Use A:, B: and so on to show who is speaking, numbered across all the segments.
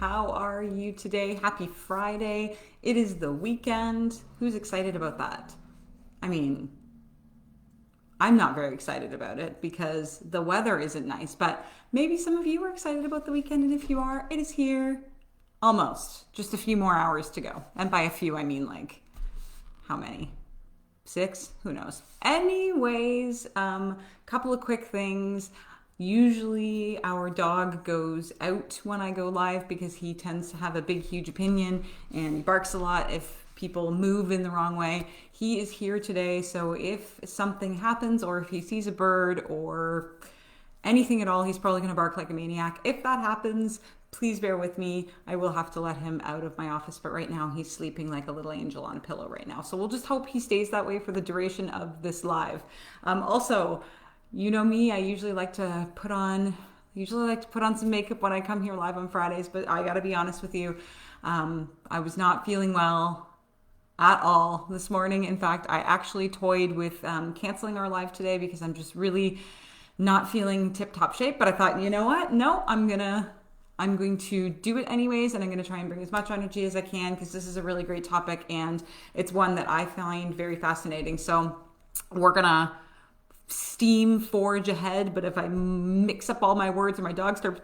A: How are you today? Happy Friday. It is the weekend. Who's excited about that? I mean, I'm not very excited about it because the weather isn't nice, but maybe some of you are excited about the weekend, and if you are, it is here almost. Just a few more hours to go. And by a few, I mean like, how many? 6? Who knows? Anyways, couple of quick things. Usually our dog goes out when I go live because he tends to have a big, huge opinion and he barks a lot if people move in the wrong way. He is here today, so if something happens or if he sees a bird or anything at all, he's probably going to bark like a maniac. If that happens, please bear with me. I will have to let him out of my office, but right now he's sleeping like a little angel on a pillow right now. So we'll just hope he stays that way for the duration of this live. Also, you know me, I usually like to put on some makeup when I come here live on Fridays, but I gotta be honest with you. I was not feeling well at all this morning. In fact, I actually toyed with canceling our live today because I'm just really not feeling tip-top shape. But I thought, you know what? No, I'm going to do it anyways, and I'm going to try and bring as much energy as I can because this is a really great topic and it's one that I find very fascinating. So we're gonna forge ahead, but if I mix up all my words or my dog starts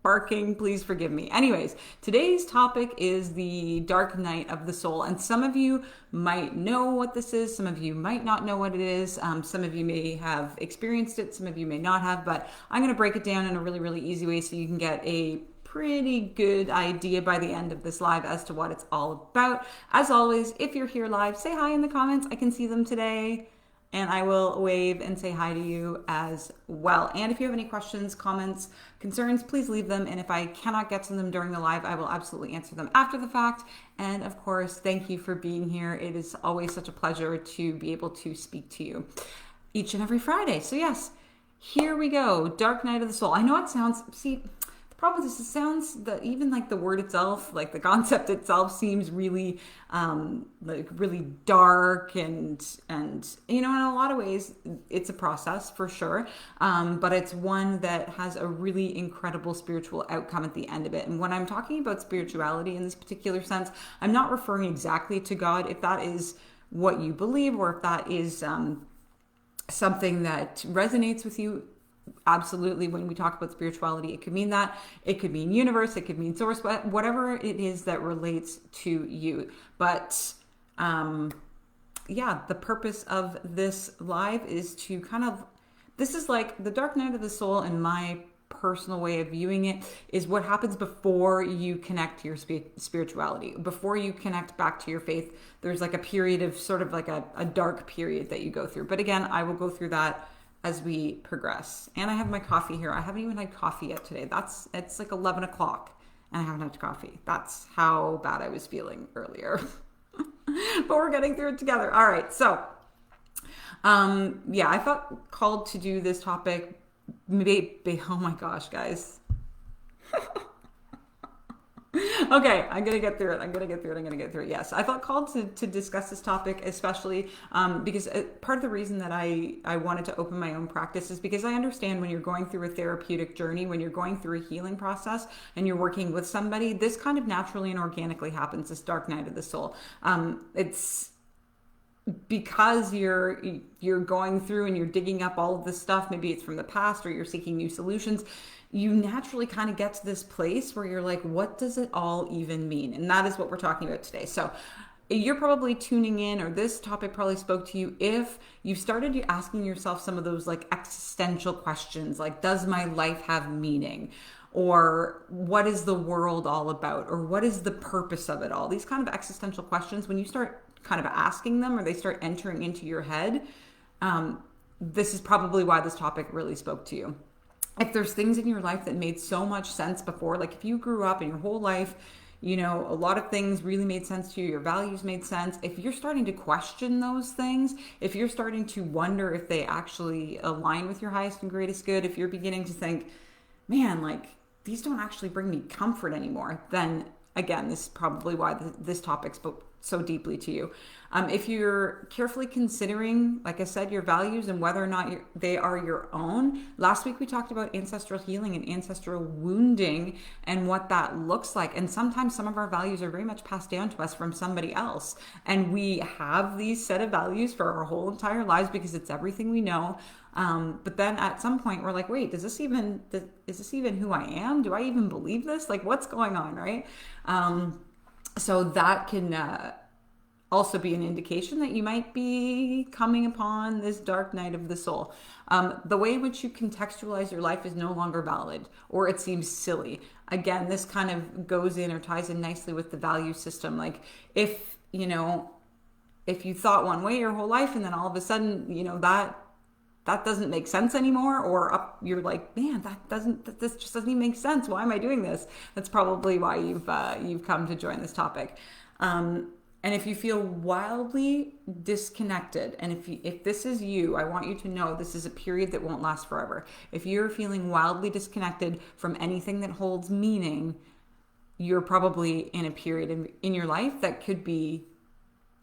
A: barking, please forgive me. Anyways, today's topic is the dark night of the soul, and some of you might know what this is, some of you might not know what it is, some of you may have experienced it, some of you may not have, but I'm going to break it down in a really, really easy way so you can get a pretty good idea by the end of this live as to what it's all about. As always, if you're here live, say hi in the comments. I can see them today. And I will wave and say hi to you as well. And if you have any questions, comments, concerns, please leave them. And if I cannot get to them during the live, I will absolutely answer them after the fact. And of course, thank you for being here. It is always such a pleasure to be able to speak to you each and every Friday. So yes, here we go. Dark Night of the Soul. I know it sounds, problem is, it sounds that even like the word itself, like the concept itself, seems really like really dark and you know, in a lot of ways it's a process for sure, but it's one that has a really incredible spiritual outcome at the end of it. And when I'm talking about spirituality in this particular sense, I'm not referring exactly to God. If that is what you believe, or if that is something that resonates with you, absolutely, when we talk about spirituality, it could mean that, it could mean universe, it could mean source, but whatever it is that relates to you. But the purpose of this live is to this is like the dark night of the soul, in my personal way of viewing it, is what happens before you connect to your spirituality, before you connect back to your faith. There's like a period of sort of like a dark period that you go through. But again, I will go through that as we progress. And I have my coffee here. I haven't even had coffee yet today. It's like 11 o'clock and I haven't had coffee. That's how bad I was feeling earlier. But we're getting through it together. All right. So, I felt called to do this topic. Oh my gosh, guys. Okay, I'm going to get through it. Yes, I felt called to discuss this topic, especially because part of the reason that I wanted to open my own practice is because I understand when you're going through a therapeutic journey, when you're going through a healing process and you're working with somebody, this kind of naturally and organically happens, this dark night of the soul. It's because you're going through and you're digging up all of this stuff, maybe it's from the past or you're seeking new solutions, you naturally kind of get to this place where you're like, what does it all even mean? And that is what we're talking about today. So you're probably tuning in, or this topic probably spoke to you if you started asking yourself some of those like existential questions, like, does my life have meaning? Or what is the world all about? Or what is the purpose of it all? These kind of existential questions, when you start kind of asking them or they start entering into your head, this is probably why this topic really spoke to you. If there's things in your life that made so much sense before, like if you grew up in your whole life, you know, a lot of things really made sense to you, your values made sense. If you're starting to question those things, if you're starting to wonder if they actually align with your highest and greatest good, if you're beginning to think, man, like these don't actually bring me comfort anymore, then again, this is probably why this topic spoke so deeply to you. If you're carefully considering, like I said, your values and whether or not they are your own. Last week we talked about ancestral healing and ancestral wounding and what that looks like. And sometimes some of our values are very much passed down to us from somebody else. And we have these set of values for our whole entire lives because it's everything we know. But then at some point we're like, wait, is this even who I am? Do I even believe this? Like, what's going on, right? So that can also be an indication that you might be coming upon this dark night of the soul. The way in which you contextualize your life is no longer valid, or it seems silly. Again, this kind of goes in or ties in nicely with the value system. Like if you thought one way your whole life and then all of a sudden, that doesn't make sense anymore, or you're like, man, this just doesn't even make sense. Why am I doing this? That's probably why you've come to join this topic. And if you feel wildly disconnected, and if this is you, I want you to know this is a period that won't last forever. If you're feeling wildly disconnected from anything that holds meaning, you're probably in a period in your life that could be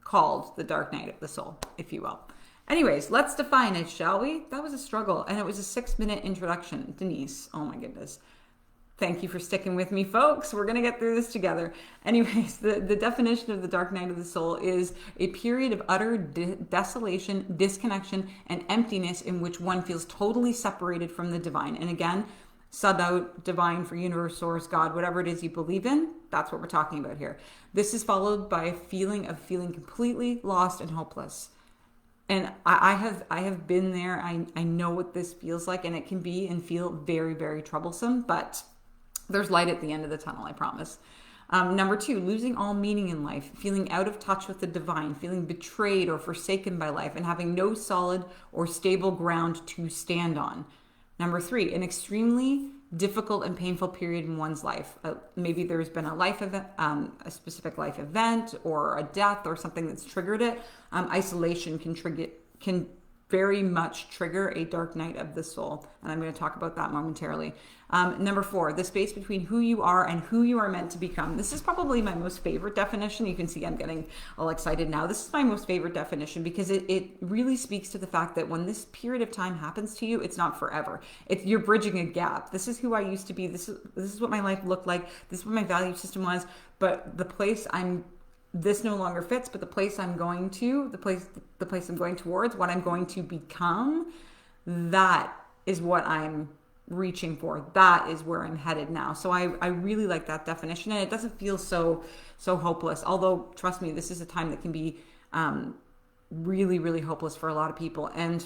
A: called the dark night of the soul, if you will. Anyways, let's define it, shall we? That was a struggle, and it was a 6-minute introduction. Denise, oh my goodness. Thank you for sticking with me, folks. We're going to get through this together. Anyways, the definition of the dark night of the soul is a period of utter desolation, disconnection, and emptiness in which one feels totally separated from the divine. And again, sub out divine for universe, source, God, whatever it is you believe in. That's what we're talking about here. This is followed by a feeling completely lost and hopeless. And I have been there. I know what this feels like, and it can be and feel very, very troublesome, but there's light at the end of the tunnel, I promise. Number 2, losing all meaning in life, feeling out of touch with the divine, feeling betrayed or forsaken by life, and having no solid or stable ground to stand on. Number 3, an extremely difficult and painful period in one's life. Maybe there's been a life event, a specific life event, or a death, or something that's triggered it. Isolation can very much trigger a dark night of the soul, and I'm going to talk about that momentarily. Number 4, the space between who you are and who you are meant to become. This is probably my most favorite definition. You can see I'm getting all excited now. This is my most favorite definition because it really speaks to the fact that when this period of time happens to you, it's not forever. You're bridging a gap. This is who I used to be. This is what my life looked like. This is what my value system was. But this no longer fits, but the place I'm going to, the place I'm going towards, what I'm going to become, that is what I'm reaching for. That is where I'm headed now. So I really like that definition, and it doesn't feel so hopeless. Although, trust me, this is a time that can be really, really hopeless for a lot of people. And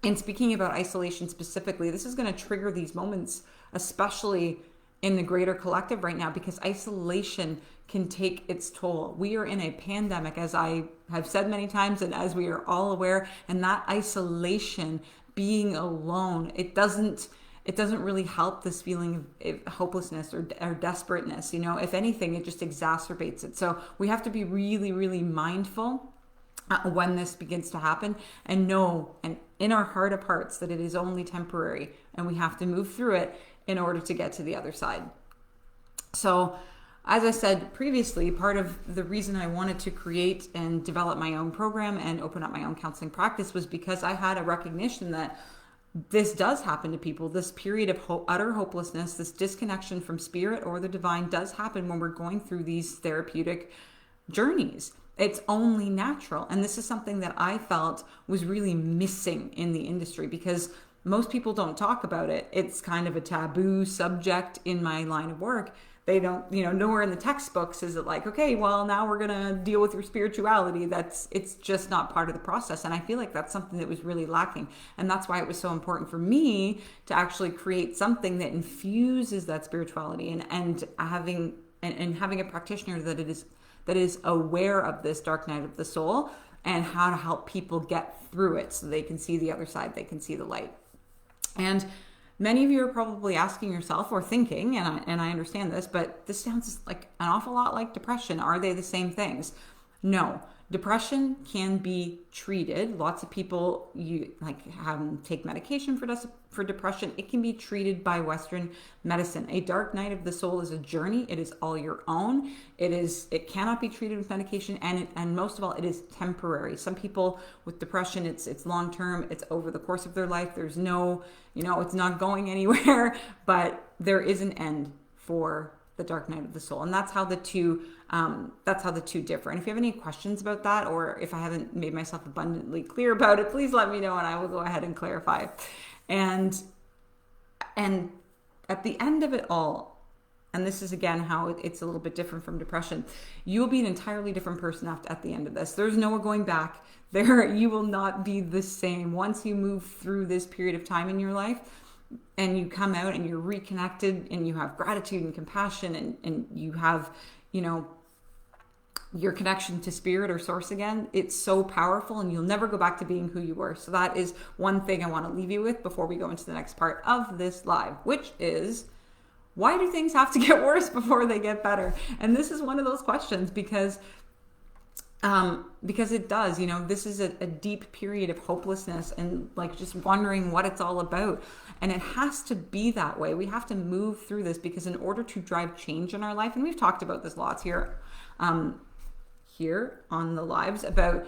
A: in speaking about isolation specifically, this is going to trigger these moments, especially in the greater collective right now, because isolation can take its toll. We are in a pandemic, as I have said many times, and as we are all aware, and that isolation, being alone, it doesn't really help this feeling of hopelessness or desperateness. If anything, it just exacerbates it. So we have to be really, really mindful when this begins to happen, and know, and in our heart of hearts, that it is only temporary, and we have to move through it in order to get to the other side. So, as I said previously, part of the reason I wanted to create and develop my own program and open up my own counseling practice was because I had a recognition that this does happen to people. This period of utter hopelessness, this disconnection from spirit or the divine, does happen when we're going through these therapeutic journeys. It's only natural. And this is something that I felt was really missing in the industry, because most people don't talk about it. It's kind of a taboo subject in my line of work. They don't, nowhere in the textbooks is it like, okay, well, now we're going to deal with your spirituality. It's just not part of the process. And I feel like that's something that was really lacking. And that's why it was so important for me to actually create something that infuses that spirituality, and having a practitioner that is aware of this dark night of the soul and how to help people get through it so they can see the other side, they can see the light. And many of you are probably asking yourself or thinking, and I understand this, but this sounds like an awful lot like depression. Are they the same things? No, Depression can be treated. Lots of people take medication for depression. It can be treated by Western medicine. A dark night of the soul is a journey. It is all your own. It cannot be treated with medication, and most of all, it is temporary. Some people with depression, it's long term. It's over the course of their life. There's no, it's not going anywhere. But there is an end for the dark night of the soul, and that's how the two differ. And if you have any questions about that, or if I haven't made myself abundantly clear about it, please let me know and I will go ahead and clarify. And at the end of it all, and this is again how it's a little bit different from depression, you will be an entirely different person at the end of this. There's no going back there. You will not be the same once you move through this period of time in your life. And you come out and you're reconnected and you have gratitude and compassion and you have, your connection to spirit or source again. It's so powerful and you'll never go back to being who you were. So that is one thing I want to leave you with before we go into the next part of this live, which is, why do things have to get worse before they get better? And this is one of those questions because it does, this is a deep period of hopelessness and just wondering what it's all about. And it has to be that way. We have to move through this because in order to drive change in our life, and we've talked about this lots here on the lives, about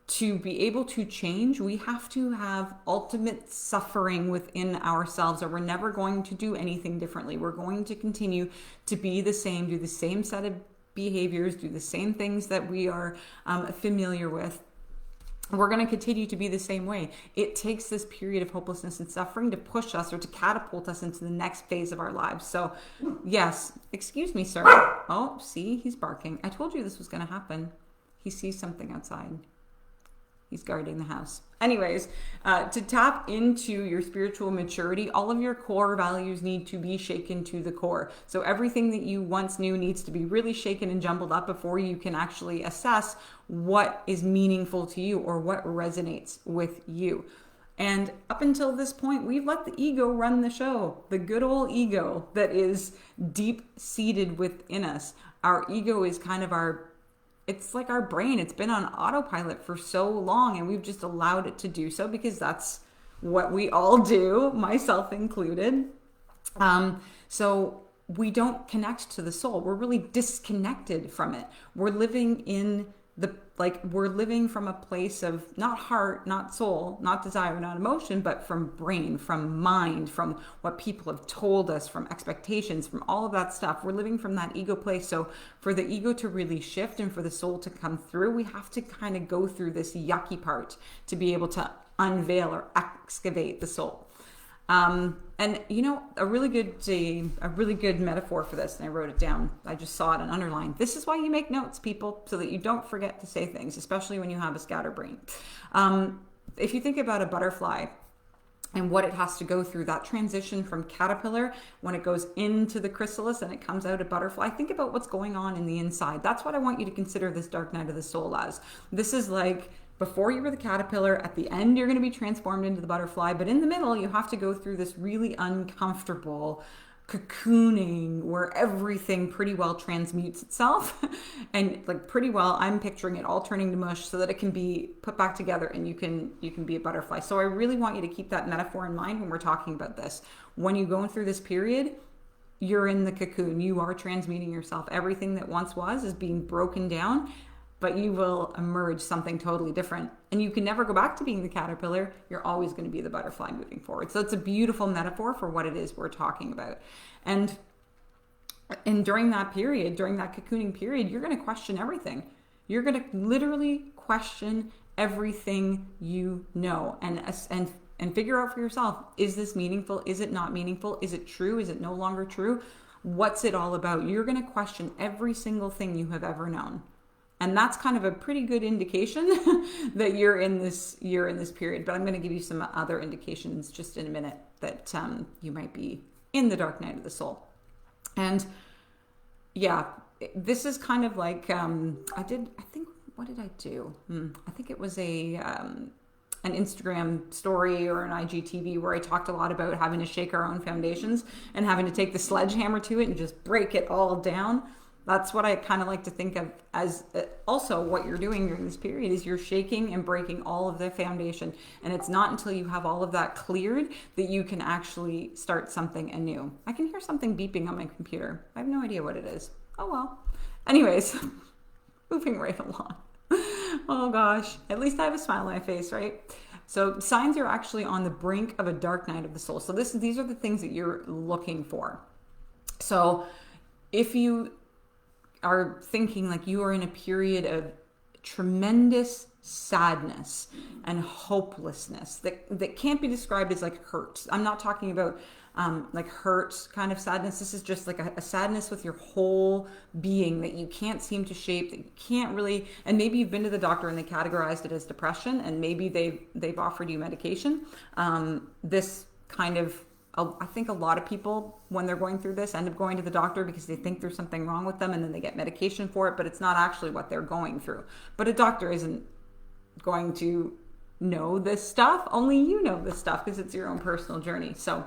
A: to be able to change, we have to have ultimate suffering within ourselves, or we're never going to do anything differently. We're going to continue to be the same, do the same set of behaviors, do the same things that we are familiar with. We're going to continue to be the same way. It takes this period of hopelessness and suffering to push us or to catapult us into the next phase of our lives. So yes, excuse me, sir. Oh, see, he's barking. I told you this was going to happen. He sees something outside. He's guarding the house. Anyways, to tap into your spiritual maturity, all of your core values need to be shaken to the core. So everything that you once knew needs to be really shaken and jumbled up before you can actually assess what is meaningful to you or what resonates with you. And up until this point, we've let the ego run the show, the good old ego that is deep-seated within us. Our ego is kind of it's like our brain. It's been on autopilot for so long and we've just allowed it to do so because that's what we all do, myself included. So we don't connect to the soul. We're really disconnected from it. We're living we're living from a place of not heart, not soul, not desire, not emotion, but from brain, from mind, from what people have told us, from expectations, from all of that stuff. We're living from that ego place. So for the ego to really shift and for the soul to come through, we have to kind of go through this yucky part to be able to unveil or excavate the soul. And a really good metaphor for this, and I wrote it down. I just saw it and underlined. This is why you make notes, people, so that you don't forget to say things, especially when you have a scatterbrain. If you think about a butterfly and what it has to go through, that transition from caterpillar, when it goes into the chrysalis and it comes out a butterfly, think about what's going on in the inside. That's what I want you to consider this dark night of the soul as. This is like, before you were the caterpillar, at the end you're going to be transformed into the butterfly, but in the middle you have to go through this really uncomfortable cocooning where everything pretty well transmutes itself and pretty well, I'm picturing it all turning to mush so that it can be put back together and you can be a butterfly. So I really want you to keep that metaphor in mind when we're talking about this. When you're going through this period, you're in the cocoon, you are transmuting yourself. Everything that once was is being broken down, but you will emerge something totally different. And you can never go back to being the caterpillar. You're always going to be the butterfly moving forward. So it's a beautiful metaphor for what it is we're talking about. And during that period, during that cocooning period, you're going to question everything. You're going to literally question everything you know and figure out for yourself, is this meaningful? Is it not meaningful? Is it true? Is it no longer true? What's it all about? You're going to question every single thing you have ever known. And that's kind of a pretty good indication that you're in this period. But I'm going to give you some other indications just in a minute that you might be in the dark night of the soul. And yeah, this is kind of like, what did I do? I think it was an Instagram story or an IGTV where I talked a lot about having to shake our own foundations and having to take the sledgehammer to it and just break it all down. That's what I kind of like to think of as also what you're doing during this period is you're shaking and breaking all of the foundation. And it's not until you have all of that cleared that you can actually start something anew. I can hear something beeping on my computer. I have no idea what it is. Oh well. Anyways, moving right along. Oh gosh, at least I have a smile on my face, right? So signs are actually on the brink of a dark night of the soul. So these are the things that you're looking for. So if you are thinking like you are in a period of tremendous sadness and hopelessness that can't be described as like hurt. I'm not talking about like hurt kind of sadness. This is just like a sadness with your whole being that you can't seem to shape, that you can't really, and maybe you've been to the doctor and they categorized it as depression, and maybe they've offered you medication. This kind of, I think a lot of people, when they're going through this, end up going to the doctor because they think there's something wrong with them, and then they get medication for it, but it's not actually what they're going through. But a doctor isn't going to know this stuff. Only you know this stuff because it's your own personal journey. So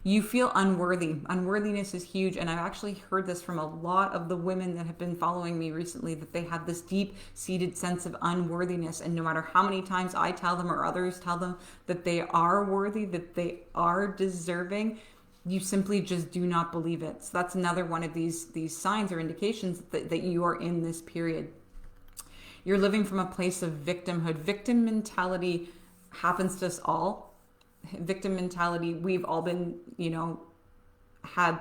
A: you feel unworthy. Unworthiness is huge. And I've actually heard this from a lot of the women that have been following me recently, that they have this deep-seated sense of unworthiness. And no matter how many times I tell them or others tell them that they are worthy, that they are deserving, you simply just do not believe it. So that's another one of these signs or indications that you are in this period. You're living from a place of victimhood. Victim mentality happens to us all. Victim mentality, we've all been, had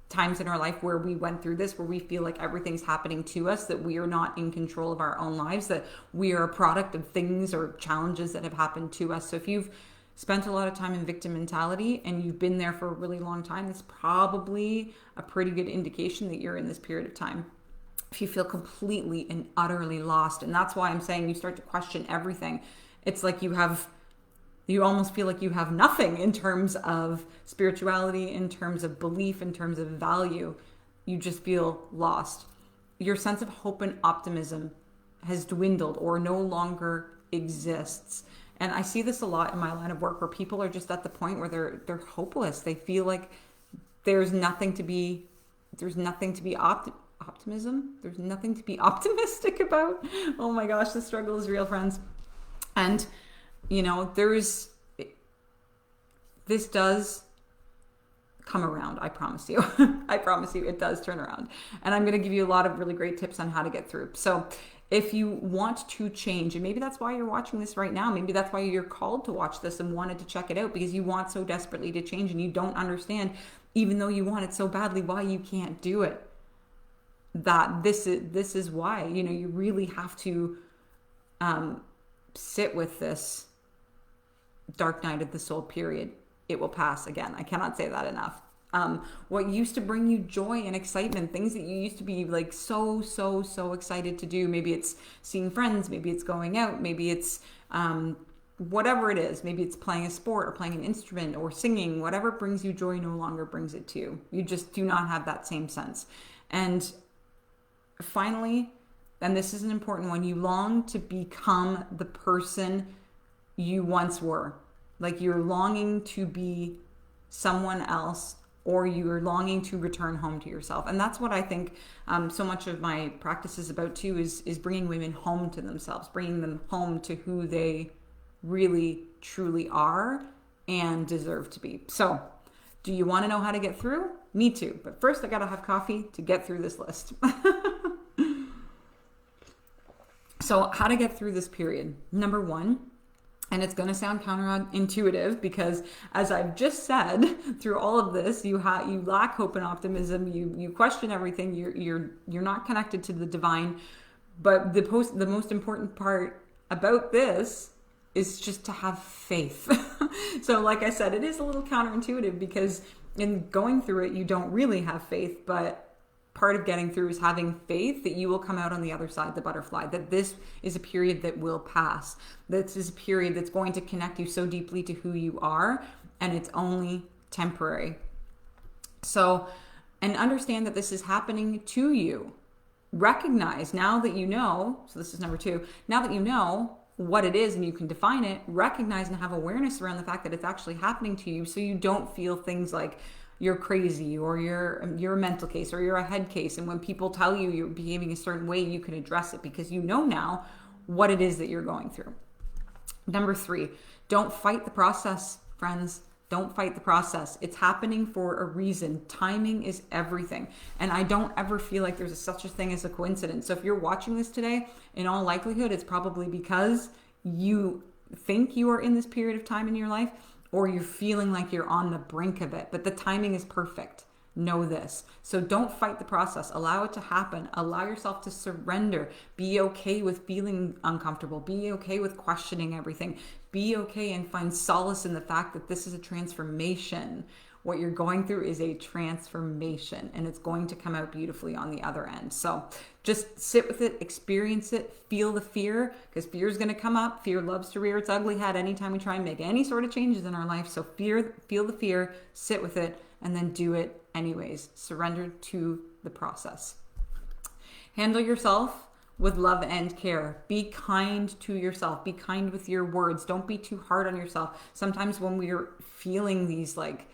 A: times in our life where we went through this, where we feel like everything's happening to us, that we are not in control of our own lives, that we are a product of things or challenges that have happened to us. So if you've spent a lot of time in victim mentality and you've been there for a really long time, that's probably a pretty good indication that you're in this period of time. If you feel completely and utterly lost, and that's why I'm saying you start to question everything. It's like you almost feel like you have nothing in terms of spirituality, in terms of belief, in terms of value. You just feel lost. Your sense of hope and optimism has dwindled or no longer exists. And I see this a lot in my line of work, where people are just at the point where they're hopeless. They feel like there's nothing to be optimism. There's nothing to be optimistic about. Oh my gosh, the struggle is real, friends. And this does come around. I promise you. I promise you it does turn around. And I'm going to give you a lot of really great tips on how to get through. So if you want to change, and maybe that's why you're watching this right now, maybe that's why you're called to watch this and wanted to check it out, because you want so desperately to change and you don't understand, even though you want it so badly, why you can't do it. That this is why, you really have to sit with this dark night of the soul period. It will pass. Again, I cannot say that enough. What used to bring you joy and excitement, things that you used to be like so excited to do, maybe it's seeing friends, maybe it's going out, maybe it's whatever it is, maybe it's playing a sport or playing an instrument or singing, whatever brings you joy no longer brings it to you. You just do not have that same sense. And finally, and this is an important one, you long to become the person you once were. Like you're longing to be someone else, or you're longing to return home to yourself. And that's what I think so much of my practice is about too, is bringing women home to themselves, bringing them home to who they really, truly are and deserve to be. So do you want to know how to get through? Me too. But first I got to have coffee to get through this list. So how to get through this period. Number one, and it's going to sound counterintuitive because, as I've just said, through all of this, you lack hope and optimism. You question everything. You're not connected to the divine. But the most important part about this is just to have faith. So, like I said, it is a little counterintuitive because in going through it, you don't really have faith, but part of getting through is having faith that you will come out on the other side, the butterfly, that this is a period that will pass. This is a period that's going to connect you so deeply to who you are, and it's only temporary. So, and understand that this is happening to you. Recognize now that you know, so this is number two, now that you know what it is and you can define it, recognize and have awareness around the fact that it's actually happening to you, so you don't feel things like you're crazy, or you're a mental case, or you're a head case. And when people tell you you're behaving a certain way, you can address it because you know now what it is that you're going through. Number 3, don't fight the process, friends. Don't fight the process. It's happening for a reason. Timing is everything. And I don't ever feel like there's such a thing as a coincidence. So if you're watching this today, in all likelihood, it's probably because you think you are in this period of time in your life, or you're feeling like you're on the brink of it. But the timing is perfect. Know this. So don't fight the process. Allow it to happen. Allow yourself to surrender. Be okay with feeling uncomfortable. Be okay with questioning everything. Be okay and find solace in the fact that this is a transformation. What you're going through is a transformation, and it's going to come out beautifully on the other end. So just sit with it, experience it, feel the fear, because fear is going to come up. Fear loves to rear its ugly head anytime we try and make any sort of changes in our life. So feel the fear, sit with it, and then do it anyways. Surrender to the process. Handle yourself with love and care. Be kind to yourself. Be kind with your words. Don't be too hard on yourself. Sometimes when we're feeling these like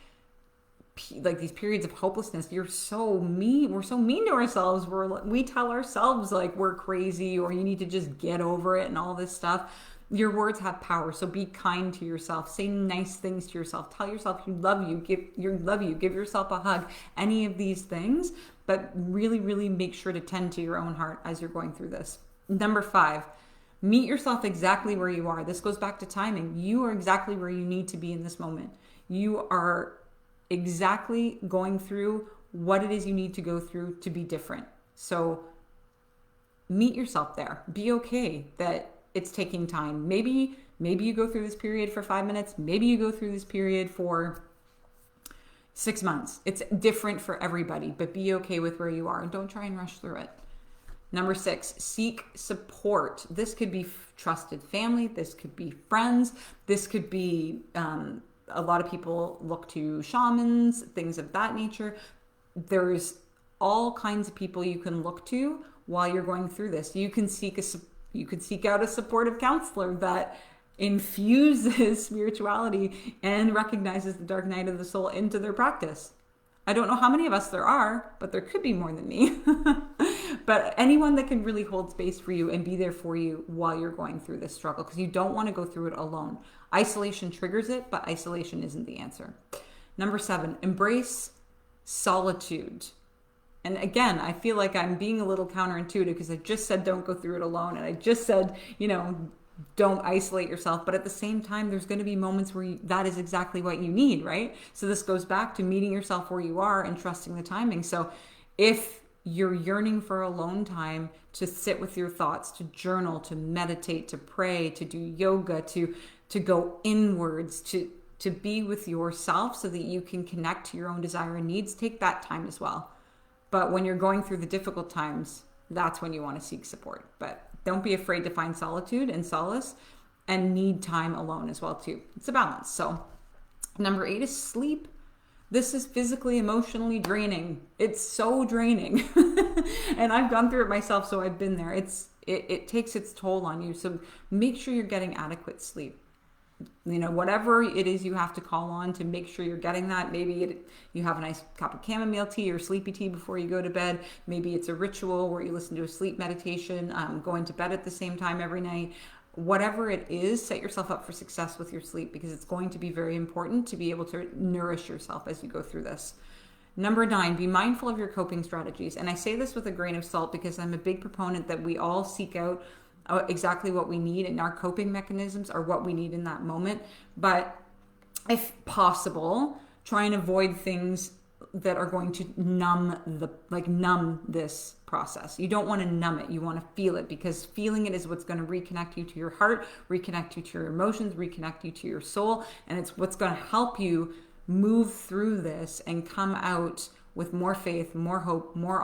A: these periods of hopelessness, we're so mean to ourselves. We tell ourselves like we're crazy, or you need to just get over it and all this stuff. Your words have power, so be kind to yourself. Say nice things to yourself. Tell yourself you love you. Give yourself a hug. Any of these things, but really, really make sure to tend to your own heart as you're going through this. Number 5, meet yourself exactly where you are. This goes back to timing. You are exactly where you need to be in this moment. You are exactly going through what it is you need to go through to be different. So meet yourself there. Be okay that it's taking time. Maybe you go through this period for 5 minutes. Maybe you go through this period for 6 months. It's different for everybody, but be okay with where you are and don't try and rush through it. Number 6, seek support. This could be trusted family. This could be friends. This could be, a lot of people look to shamans, things of that nature. There's all kinds of people you can look to while you're going through this. You can seek out a supportive counselor that infuses spirituality and recognizes the dark night of the soul into their practice. I don't know how many of us there are, but there could be more than me. But anyone that can really hold space for you and be there for you while you're going through this struggle, because you don't want to go through it alone. Isolation triggers it, but isolation isn't the answer. Number 7, embrace solitude. And again, I feel like I'm being a little counterintuitive because I just said don't go through it alone. And I just said, don't isolate yourself. But at the same time, there's going to be moments where that is exactly what you need, right? So this goes back to meeting yourself where you are and trusting the timing. So if you're yearning for alone time, to sit with your thoughts, to journal, to meditate, to pray, to do yoga, to go inwards, to be with yourself so that you can connect to your own desire and needs, take that time as well. But when you're going through the difficult times, that's when you want to seek support. But don't be afraid to find solitude and solace, and need time alone as well too. It's a balance. So number 8 is sleep. This is physically, emotionally draining. It's so draining. And I've gone through it myself, so I've been there. It takes its toll on you. So make sure you're getting adequate sleep. Whatever it is you have to call on to make sure you're getting that. Maybe you have a nice cup of chamomile tea or sleepy tea before you go to bed. Maybe it's a ritual where you listen to a sleep meditation, going to bed at the same time every night. Whatever it is, set yourself up for success with your sleep, because it's going to be very important to be able to nourish yourself as you go through this. Number 9, be mindful of your coping strategies. And I say this with a grain of salt because I'm a big proponent that we all seek out exactly what we need, and our coping mechanisms are what we need in that moment. But if possible, try and avoid things that are going to numb this process. You don't want to numb it. You want to feel it, because feeling it is what's going to reconnect you to your heart, reconnect you to your emotions, reconnect you to your soul. And it's what's going to help you move through this and come out with more faith, more hope, more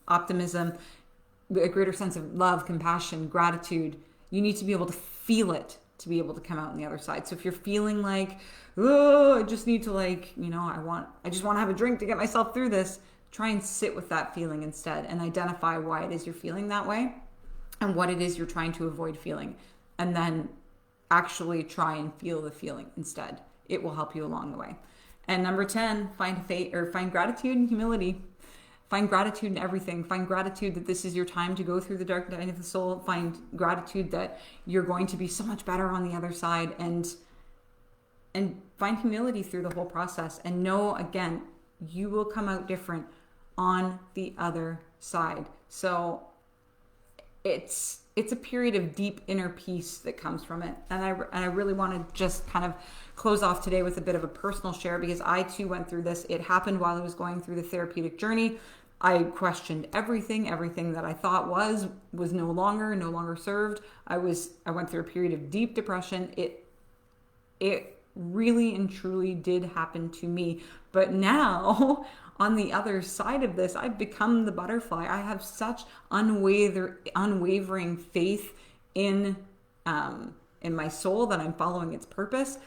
A: optimism, a greater sense of love, compassion, gratitude. You need to be able to feel it to be able to come out on the other side. So if you're feeling like, oh, I just need to I just want to have a drink to get myself through this, try and sit with that feeling instead and identify why it is you're feeling that way and what it is you're trying to avoid feeling. And then actually try and feel the feeling instead. It will help you along the way. And number 10, find faith or find gratitude and humility. Find gratitude in everything. Find gratitude that this is your time to go through the dark night of the soul. Find gratitude that you're going to be so much better on the other side, and find humility through the whole process. And know, again, you will come out different on the other side. So it's a period of deep inner peace that comes from it. And I really want to just kind of close off today with a bit of a personal share, because I too went through this. It happened while I was going through the therapeutic journey. I questioned everything that I thought was no longer served. I went through a period of deep depression. It really and truly did happen to me. But now, on the other side of this, I've become the butterfly. I have such unwavering faith in my soul that I'm following its purpose.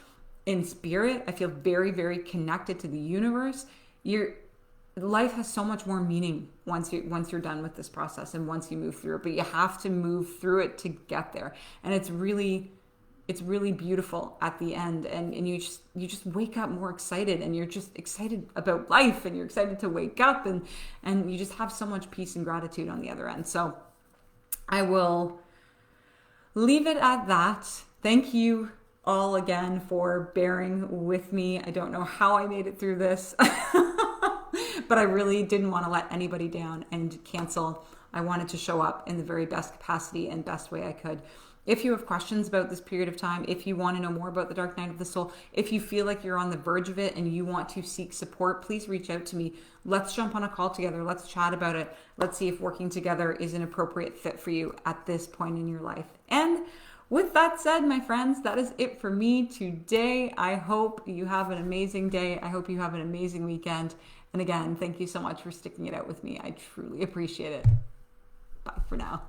A: In spirit, I feel very, very connected to the universe. Life has so much more meaning once you're done with this process and once you move through it. But you have to move through it to get there, and it's really beautiful at the end. And you just wake up more excited, and you're just excited about life, and you're excited to wake up, and you just have so much peace and gratitude on the other end. So I will leave it at that. Thank you all again for bearing with me. I don't know how I made it through this, but I really didn't want to let anybody down and cancel. I wanted to show up in the very best capacity and best way I could. If you have questions about this period of time, if you want to know more about the dark night of the soul, if you feel like you're on the verge of it and you want to seek support, please reach out to me. Let's jump on a call together. Let's chat about it. Let's see if working together is an appropriate fit for you at this point in your life. And with that said, my friends, that is it for me today. I hope you have an amazing day. I hope you have an amazing weekend. And again, thank you so much for sticking it out with me. I truly appreciate it. Bye for now.